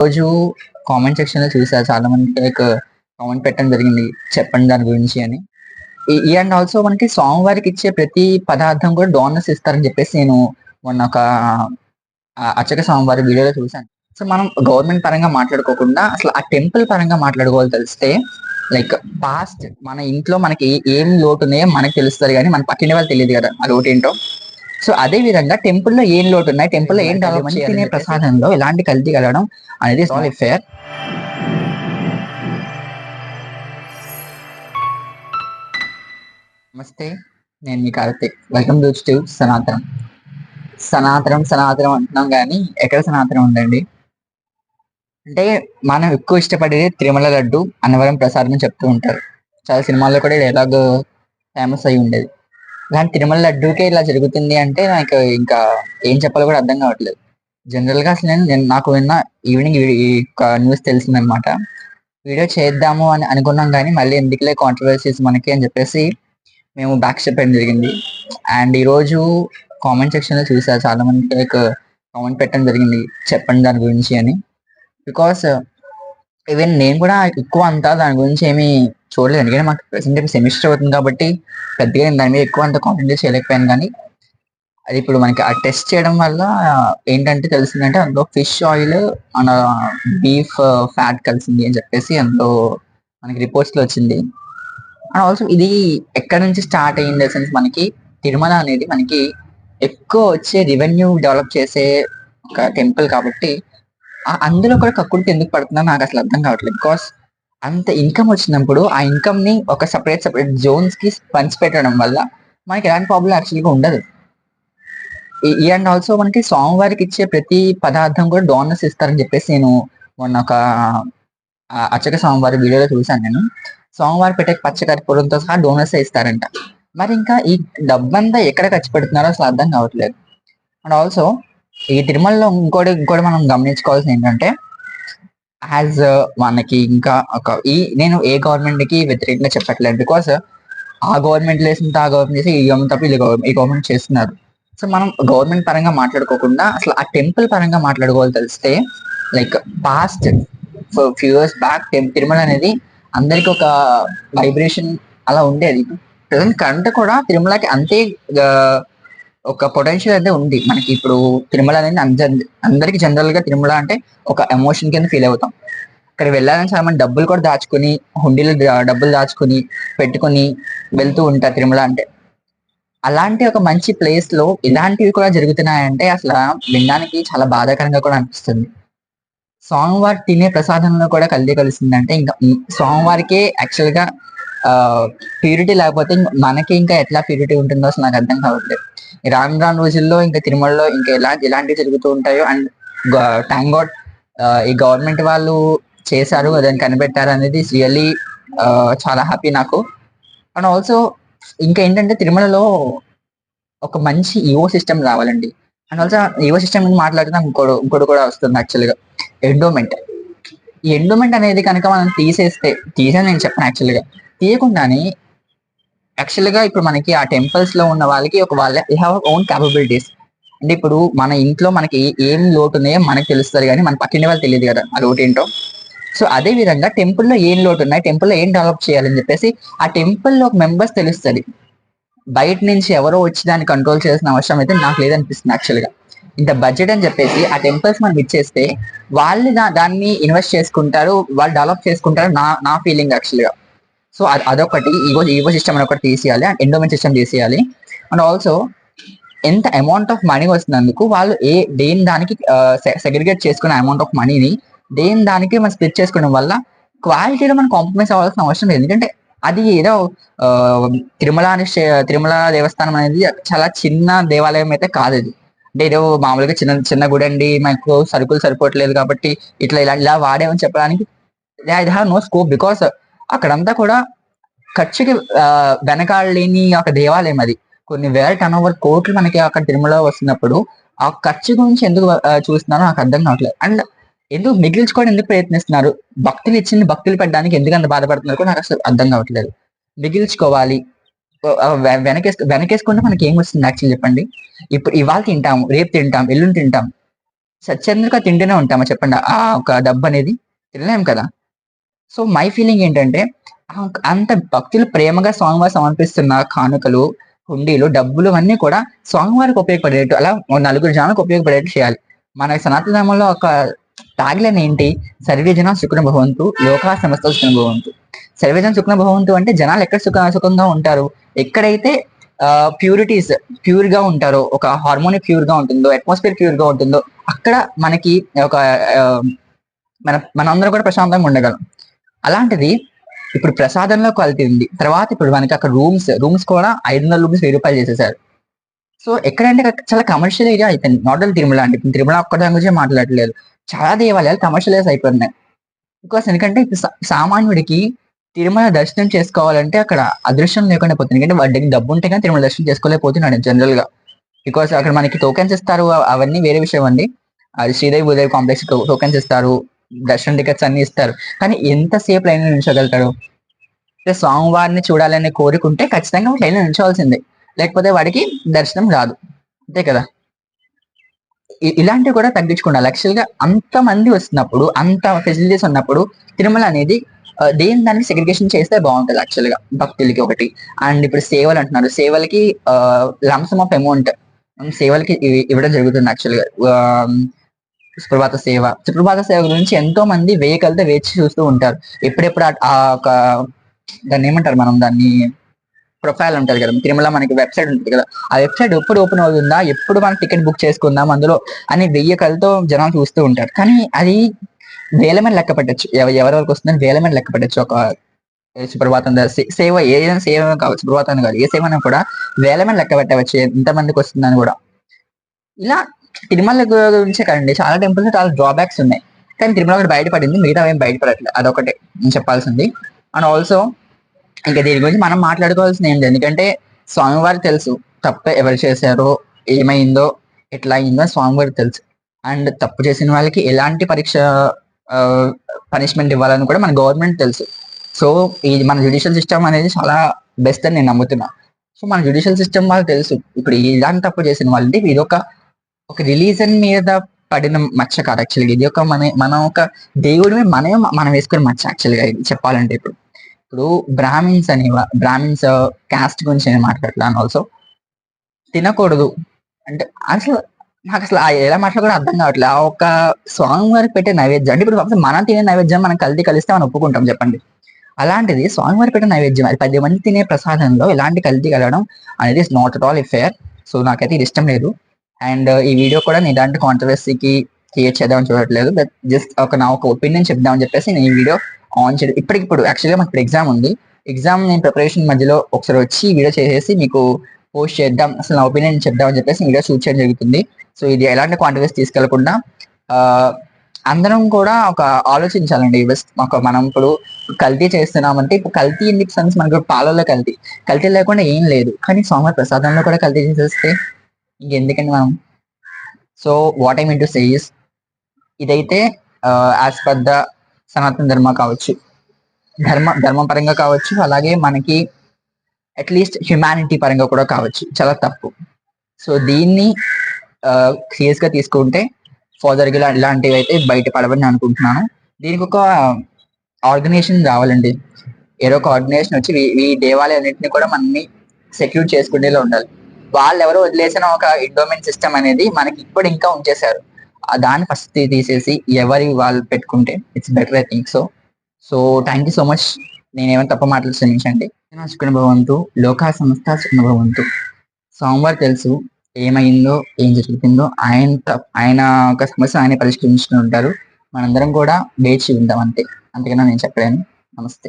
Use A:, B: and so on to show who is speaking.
A: రోజు comment section లో చూసా చాలా మంది లైక్ కామెంట్ పెట్టడం జరిగింది చెప్పండి దాని గురించి అని. అండ్ ఆల్సో మనకి స్వామివారికి ఇచ్చే ప్రతి పదార్థం కూడా డోనర్స్ ఇస్తారని చెప్పేసి నేను మొన్న ఒక అర్చక స్వామివారి వీడియోలో చూశాను. సో మనం గవర్నమెంట్ పరంగా మాట్లాడుకోకుండా అసలు ఆ టెంపుల్ పరంగా మాట్లాడుకోవాలి తెలిస్తే లైక్ పాస్ట్ మన ఇంట్లో మనకి ఏం లోటు ఉన్నాయో మనకి తెలుస్తుంది కానీ మన పక్కిన వాళ్ళు తెలియదు కదా ఆ లోటు ఏంటో. సో అదే విధంగా టెంపుల్లో ఏం లోటు ఉన్నాయి, టెంపుల్లో ఏం డెవలప్ చేయాలి, ప్రసాదంలో ఎలాంటి కల్తీ కలగడం అనేది ఆల్ ఫేర్. నమస్తే, నేను మీ కార్తిక్. వెల్కమ్ టు సనాతనం. సనాతనం సనాతనం అంటున్నాం కానీ ఎక్కడ సనాతనం ఉందండి? అంటే మనం ఎక్కువ ఇష్టపడేది తిరుమల లడ్డు, అన్నవరం ప్రసాదం అని చెప్తూ ఉంటారు. చాలా సినిమాల్లో కూడా డైలాగ్ ఫేమస్ అయి ఉండేది. కానీ తిరుమల లడ్డూకే ఇలా జరుగుతుంది అంటే నాకు ఇంకా ఏం చెప్పాలో కూడా అర్థం కావట్లేదు. జనరల్ గా అసలు నేను నాకు విన్న ఈవినింగ్ ఈ న్యూస్ తెలిసిందనమాట. వీడియో చేద్దాము అని అనుకున్నాం కానీ మళ్ళీ ఎందుకులే కాంట్రవర్సీస్ మనకి అని చెప్పేసి మేము బ్యాక్ చెప్పడం జరిగింది. అండ్ ఈరోజు కామెంట్ సెక్షన్ లో చూసా చాలా మంది లైక్ కామెంట్ పెట్టడం జరిగింది చెప్పండి దాని గురించి అని. బికాస్ ఈవెన్ నేను కూడా ఎక్కువ అంతా దాని గురించి ఏమి చూడలేదు, ఎందుకంటే మాకు ప్రెసెంట్ సెమిస్టర్ అవుతుంది కాబట్టి పెద్దగా నేను దాని మీద ఎక్కువ అంత కాన్సన్ట్రేట్ చేయలేకపోయాను. కానీ అది ఇప్పుడు మనకి ఆ టెస్ట్ చేయడం వల్ల ఏంటంటే తెలిసిందంటే అందులో ఫిష్ ఆయిల్ మన బీఫ్ ఫ్యాట్ కలిసింది అని చెప్పేసి అందులో మనకి రిపోర్ట్స్ లో వచ్చింది. అండ్ ఆల్సో ఇది ఎక్కడి నుంచి స్టార్ట్ అయ్యింది సెన్స్ మనకి తిరుమల అనేది మనకి ఎక్కువ వచ్చే రెవెన్యూ డెవలప్ చేసే ఒక టెంపుల్ కాబట్టి అందులో కూడా కక్కుడికి ఎందుకు పడుతుందో నాకు అసలు అర్థం కావట్లేదు. బికాస్ అంత ఇన్కమ్ వచ్చినప్పుడు ఆ ఇన్కమ్ ని ఒక సపరేట్ జోన్స్ కి పంచి పెట్టడం వల్ల మనకి ఎలాంటి ప్రాబ్లం యాక్చువల్గా ఉండదు. అండ్ ఆల్సో మనకి స్వామివారికి ఇచ్చే ప్రతి పదార్థం కూడా డోనర్స్ ఇస్తారని చెప్పేసి నేను మొన్న ఒక అర్చక స్వామివారి వీడియోలో చూశాను. నేను స్వామివారి పెట్టే పచ్చకర్పూరంతో సహా డోనర్స్ ఇస్తారంట. మరి ఇంకా ఈ డబ్బంతా ఎక్కడ ఖర్చు పెడుతున్నారో అసలు అర్థం కావట్లేదు. అండ్ ఆల్సో ఈ తిరుమలలో ఇంకోటి మనం గమనించుకోవాల్సింది ఏంటంటే యాజ్ మనకి ఇంకా నేను ఏ గవర్నమెంట్ కి వ్యతిరేకంగా చెప్పట్లేదు. బికాస్ ఆ గవర్నమెంట్ లేసిన ఆ గవర్నమెంట్ చేసి ఈ గవర్నమెంట్ తప్ప ఈ గవర్నమెంట్ చేస్తున్నారు. సో మనం గవర్నమెంట్ పరంగా మాట్లాడుకోకుండా అసలు ఆ టెంపుల్ పరంగా మాట్లాడుకోవాలి తెలిస్తే like past few years back Tirumala అనేది అందరికి ఒక వైబ్రేషన్ అలా ఉండేది. ప్రజెంట్ కరెంట్ కూడా తిరుమలకి అంతే ఒక పొటెన్షియల్ అయితే ఉంది. మనకి ఇప్పుడు తిరుమల అనేది అందరికి జనరల్ గా తిరుమల అంటే ఒక ఎమోషన్ కింద ఫీల్ అవుతాం. అక్కడ వెళ్ళాలని చాలా మంది డబ్బులు కూడా దాచుకుని హుండీలు డబ్బులు దాచుకుని పెట్టుకుని వెళ్తూ ఉంటారు తిరుమల అంటే. అలాంటి ఒక మంచి ప్లేస్ లో ఇలాంటివి కూడా జరుగుతున్నాయంటే అసలు వినడానికి చాలా బాధాకరంగా కూడా అనిపిస్తుంది. స్వామివారి తినే ప్రసాదంలో కూడా కల్తీ కలిసిందంటే ఇంకా స్వామివారికే యాక్చువల్ గా ప్యూరిటీ లేకపోతే మనకి ఇంకా ఎట్లా ప్యూరిటీ ఉంటుందో అసలు నాకు అర్థం కావట్లేదు. రాను రోజుల్లో ఇంకా తిరుమలలో ఇంకా ఎలాంటివి జరుగుతూ ఉంటాయో. అండ్ థ్యాంక్ గాడ్ ఈ గవర్నమెంట్ వాళ్ళు చేశారు, దాన్ని కనిపెట్టారు అనేది రియల్లీ చాలా హ్యాపీ నాకు. అండ్ ఆల్సో ఇంకా ఏంటంటే తిరుమలలో ఒక మంచి ఈవో సిస్టమ్ రావాలండి. అండ్ ఆల్సో ఈవో సిస్టమ్ మాట్లాడినా ఇంకోటి కూడా వస్తుంది యాక్చువల్గా, ఎండోమెంట్. ఈ ఎండోమెంట్ అనేది కనుక మనం తీసేసి నేను చెప్పను యాక్చువల్గా తీయకుండానే యాక్చువల్గా ఇప్పుడు మనకి ఆ టెంపుల్స్ లో ఉన్న వాళ్ళకి వాళ్ళ హ్యావ్ ఓన్ క్యాపబిలిటీస్. అంటే ఇప్పుడు మన ఇంట్లో మనకి ఏం లోటు ఉన్నాయో మనకి తెలుస్తుంది కానీ మన పక్కింటి వాళ్ళు తెలియదు కదా ఆ లోటు ఏంటో. సో అదే విధంగా టెంపుల్లో ఏం లోటు ఉన్నాయి, టెంపుల్లో ఏం డెవలప్ చేయాలని చెప్పేసి ఆ టెంపుల్లో మెంబర్స్ తెలుస్తుంది. బయట నుంచి ఎవరో వచ్చి దాన్ని కంట్రోల్ చేయాల్సిన అవసరం అయితే నాకు లేదనిపిస్తుంది యాక్చువల్గా. ఇంత బడ్జెట్ అని చెప్పేసి ఆ టెంపుల్స్ మనం ఇచ్చేస్తే వాళ్ళు దాన్ని ఇన్వెస్ట్ చేసుకుంటారు, వాళ్ళు డెవలప్ చేసుకుంటారు నా ఫీలింగ్ యాక్చువల్గా. సో అదొకటి ఈవో సిస్టమ్ అని ఒకటి తీసేయాలి, అండ్ ఎండోమెంట్ సిస్టమ్ తీసేయాలి. అండ్ ఆల్సో ఎంత అమౌంట్ ఆఫ్ మనీ వస్తున్నందుకు వాళ్ళు దేని దానికి సెగ్రిగేట్ చేసుకున్న అమౌంట్ ఆఫ్ మనీని దేని దానికి మనం స్ప్లిట్ చేసుకోవడం వల్ల క్వాలిటీలో మనం కాంప్రమైజ్ అవ్వాల్సిన అవసరం లేదు. ఎందుకంటే అది ఏదో తిరుమల దేవస్థానం అనేది చాలా చిన్న దేవాలయం అయితే కాదు. అది అంటే ఏదో మామూలుగా చిన్న చిన్న గుడి అండి, మాకు సరుకులు సరిపోవట్లేదు కాబట్టి ఇలా వాడేమని చెప్పడానికి I have no scope. Because అక్కడంతా కూడా ఖర్చుకి వెనకాల లేని ఒక దేవాలయం అది. కొన్ని వేల టర్న్ ఓవర్ కోట్లు మనకి అక్కడ తిరుమల వస్తున్నప్పుడు ఆ ఖర్చు గురించి ఎందుకు చూస్తున్నారో నాకు అర్థం కావట్లేదు. అండ్ ఎందుకు మిగిల్చుకోవడం ఎందుకు ప్రయత్నిస్తున్నారు? భక్తులు ఇచ్చింది భక్తులు పెట్టడానికి ఎందుకు అంత బాధపడుతున్నారు కూడా నాకు అసలు అర్థం కావట్లేదు. మిగిల్చుకోవాలి, వెనకేసుకుంటే మనకి ఏం వస్తుంది యాక్చువల్ చెప్పండి. ఇప్పుడు ఇవాళ తింటాం, రేపు తింటాం, ఎల్లుండి తింటాం. సత్యంద్రగా తింటూనే ఉంటామా చెప్పండి? ఆ ఒక డబ్బు అనేది తినలేం కదా! సో మై ఫీలింగ్ ఏంటంటే అంత భక్తులు ప్రేమగా స్వామివారికి సమర్పిస్తున్న కానుకలు, హుండీలు, డబ్బులు అన్నీ కూడా స్వామివారికి ఉపయోగపడేట్టు అలా నలుగురు జనాలకు ఉపయోగపడేట్టు చేయాలి. మన సనాతన ధర్మంలో ఒక ట్యాగ్‌లైన్ ఏంటి? సర్వే జన సుఖినో భవంతు, లోకా సమస్త సుఖినో భవంతు. సర్వే జన సుఖినో భవంతు అంటే జనాలు ఎక్కడ సుఖంగా ఉంటారు? ఎక్కడైతే ప్యూరిటీస్ ప్యూర్‌గా ఉంటారో, ఒక హార్మోని ప్యూర్‌గా ఉంటుందో, అట్మాస్ఫియర్ ప్యూర్‌గా ఉంటుందో అక్కడ మనకి ఒక ఆహ్, మనందరం కూడా ప్రశాంతంగా ఉండగలం. అలాంటిది ఇప్పుడు ప్రసాదంలో క్వాలిటీ ఉంది. తర్వాత ఇప్పుడు మనకి అక్కడ రూమ్స్ కూడా 500 రూపీస్, రూ. 1000 చేసేసారు. సో ఎక్కడంటే అక్కడ చాలా కమర్షియల్ ఏరియా అయిపోయింది. నాట్ ఓన్లీ తిరుమల అండి. ఇప్పుడు తిరుమల ఒక్క దాని గురించే మాట్లాడట్లేదు. చాలా దేవాలయాలు కమర్షియలైజ్ అయిపోతున్నాయి. బికాస్ ఎందుకంటే ఇప్పుడు సామాన్యుడికి తిరుమల దర్శనం చేసుకోవాలంటే అక్కడ అదృష్టం లేకుండా పోతుంది. ఎందుకంటే వాడి దగ్గర డబ్బు ఉంటే గాని తిరుమల దర్శనం చేసుకోలేకపోతున్నాడు జనరల్‌గా. బికాస్ అక్కడ మనకి టోకెన్స్ ఇస్తారు. అవన్నీ వేరే విషయం అండి. అది శ్రీదేవి భూదేవి కాంప్లెక్స్ టోకెన్స్ ఇస్తారు. దర్శనం టికెట్స్ అన్ని ఇస్తారు. కానీ ఎంత సేపు లైన్‌లో నిల్చోగలుగుతాడు? అంటే స్వామివారిని చూడాలనే కోరికుంటే ఖచ్చితంగా లైన్‌లో నిల్చోవాల్సిందే. లేకపోతే వాడికి దర్శనం రాదు. అంతే కదా! ఇలాంటివి కూడా తగ్గించుకోండాలి. యాక్చువల్‌గా అంతమంది వస్తున్నప్పుడు, అంత ఫెసిలిటీస్ ఉన్నప్పుడు తిరుమల అనేది దేని దానికి సెగ్రిగేషన్ చేస్తే బావుంటది యాక్చువల్‌గా. భక్తులకి ఒకటి. అండ్ ఇప్పుడు సేవలు అంటున్నారు. సేవలకి లంప్ సమ్ ఆఫ్ అమౌంట్ సేవలకి ఇవ్వడం జరుగుతుంది యాక్చువల్‌గా. సుప్రభాత సేవ గురించి ఎంతో మంది వేయకలతో వేచి చూస్తూ ఉంటారు. ఎప్పుడెప్పుడు ఒక దాన్నేమంటారు మనం దాన్ని ప్రొఫైల్ ఉంటది కదా! తిరుమల మనకి వెబ్‌సైట్ ఉంటది కదా! ఆ వెబ్‌సైట్ ఎప్పుడు ఓపెన్ అవుతుందా? ఎప్పుడు మనం టికెట్ బుక్ చేసుకుందాం అందులో అని వెయ్యి కళ్ళతో జనాలు చూస్తూ ఉంటారు. కానీ అది వేల మీద లెక్క పెట్టొచ్చు. ఎవరి వరకు వస్తుందని వేల మీద లెక్క పెట్టొచ్చు. ఒక సుప్రభాతం సేవ ఏదైనా సేవ కావచ్చు. సుప్రభాతం కాదు. ఏ సేవైనా కూడా వేల మీద లెక్క పెట్టవచ్చు. ఎంతమందికి వస్తుందని కూడా. ఇలా తిరుమల గురించే కాదండి. చాలా టెంపుల్స్ చాలా డ్రాబ్యాక్స్ ఉన్నాయి. కానీ తిరుమల ఒకటి బయటపడింది. మిగతావేం బయటపడట్లేదు. అదొకటే నేను చెప్పాల్సింది. అండ్ ఆల్సో ఇంకా దీని గురించి మనం మాట్లాడుకోవాల్సింది ఏం లేదు. ఎందుకంటే స్వామివారికి తెలుసు తప్పు ఎవరు చేశారో, ఏమైందో, ఎట్లా అయిందో స్వామివారికి తెలుసు. అండ్ తప్పు చేసిన వాళ్ళకి ఎలాంటి పనిష్మెంట్ ఇవ్వాలని కూడా మన గవర్నమెంట్ తెలుసు. సో ఇది మన జ్యుడిషియల్ సిస్టమ్ అనేది చాలా బెస్ట్ అని నేను నమ్ముతున్నా. సో మన జ్యుడిషియల్ సిస్టమ్ వాళ్ళకి తెలుసు. ఇప్పుడు ఇలాంటి తప్పు చేసిన వాళ్ళంటే ఇది ఒక రిలీజన్ మీద పడిన మచ్చ కాదు యాక్చువల్‌గా. ఇది ఒక మన ఒక దేవుడి మీద మనం వేసుకునే మచ్చ యాక్చువల్‌గా ఇది చెప్పాలంటే ఇప్పుడు. ఇప్పుడు బ్రాహ్మిన్స్ కాస్ట్ గురించి నేను మాట్లాడట్లేదు ఆల్సో. తినకూడదు అంటే అసలు నాకసలు ఎలా మాట్లాడాలో అర్థం కావట్లేదు. ఆ ఒక్క స్వామివారికి పెట్టే నైవేద్యం అంటే ఇప్పుడు మనం తినే నైవేద్యం మనం కలిస్తే మనం ఒప్పుకుంటాం చెప్పండి. అలాంటిది స్వామివారికి పెట్టే నైవేద్యం అది 10 మంది తినే ప్రసాదంలో ఎలాంటి కల్తీ కలగడం అనేది is not at all fair. So నాకైతే ఇది ఇష్టం లేదు. అండ్ ఈ వీడియో కూడా నేను ఇలాంటి కాంట్రవర్సీకి క్రియేట్ చేద్దామని చూడట్లేదు. బట్ జస్ట్ నా ఒక ఒపీనియన్ చెప్దామని చెప్పేసి నేను ఈ వీడియో ఆన్ చేయడం ఇప్పటికిప్పుడు యాక్చువల్‌గా మాకు ఇప్పుడు ఎగ్జామ్ ఉంది. ఎగ్జామ్ నేను ప్రిపరేషన్ మధ్యలో ఒకసారి వచ్చి వీడియో చేసేసి మీకు పోస్ట్ చేద్దాం. అసలు నా ఒపీనియన్ చెప్దామని చెప్పేసి వీడియో షూట్ చేయడం జరుగుతుంది. సో ఇది ఎలాంటి కాంట్రవర్సీ తీసుకెళ్లకుండా ఆహ్, అందరం కూడా ఒక ఆలోచించాలండి. మనం ఇప్పుడు కల్తీ చేస్తున్నామంటే ఇప్పుడు కల్తీ ఇన్ ది సెన్స్ మనకు పాలల్లో కల్తీ. కల్తీ లేకుండా ఏం లేదు. కానీ స్వామివారి ప్రసాదంలో కూడా కల్తీ చేసేస్తే ఇంకెందుకండి మనం. So what I mean to say is ఇదైతే యాజ్ పర్ ద సనాతన ధర్మ కావచ్చు. ధర్మం పరంగా కావచ్చు. అలాగే మనకి అట్‌లీస్ట్ హ్యుమానిటీ పరంగా కూడా కావచ్చు. చాలా తప్పు. సో దీన్ని సీరియస్‌గా తీసుకుంటే ఫర్దర్‌గా ఇలాంటివైతే బయట పడవని నేను అనుకుంటున్నాను. దీనికొక ఆర్గనైజేషన్ రావాలండి. ఏదో ఒక ఆర్గనైజేషన్ వచ్చి ఈ దేవాలయాలన్నింటిని కూడా మనల్ని సెక్యూర్ చేసుకునేలా ఉండాలి. వాళ్ళెవరో వదిలేసిన ఒక ఎండోమెంట్ సిస్టమ్ అనేది మనకి ఇప్పుడు ఇంకా ఉంచేశారు. దాన్ని ఫస్ట్ తీసేసి ఎవరి వాళ్ళు పెట్టుకుంటే it's better I think so. So thank you so much. నేనేమైనా తప్పు మాటలు క్షమించండి. సుఖినో భవంతు, లోకా సమస్తా సుఖినో భవంతు. స్వామివారికి తెలుసు ఏమైందో, ఏం జరుగుతుందో. ఆయన ఒక సమస్య ఆయనే పరిష్కరించుకుని ఉంటారు. మనందరం కూడా వేచి ఉందాం అంతే. అంతకన్నా నేను చెప్పలేను. నమస్తే.